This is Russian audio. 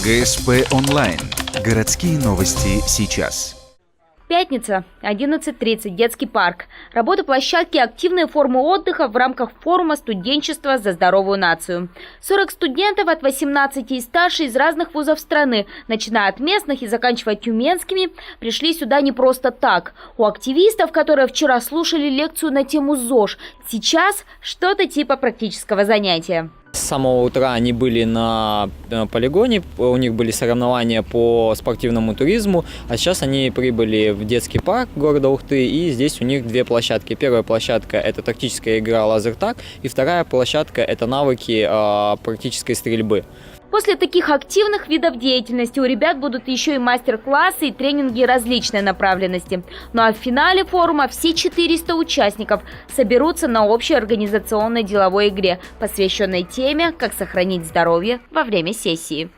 ГСП онлайн. Городские новости сейчас. Пятница, 11:30, детский парк. Работа площадки «Активные формы отдыха» в рамках форума «Студенчество за здоровую нацию». 40 студентов от 18 и старше из разных вузов страны, начиная от местных и заканчивая тюменскими, пришли сюда не просто так. У активистов, которые вчера слушали лекцию на тему ЗОЖ, сейчас что-то типа практического занятия. С самого утра они были на полигоне, у них были соревнования по спортивному туризму, а сейчас они прибыли в детский парк города Ухты, и здесь у них две площадки. Первая площадка – это тактическая игра лазертаг, и вторая площадка – это навыки практической стрельбы. После таких активных видов деятельности у ребят будут еще и мастер-классы и тренинги различной направленности. Ну а в финале форума все 400 участников соберутся на общей организационной деловой игре, посвященной теме «Как сохранить здоровье во время сессии».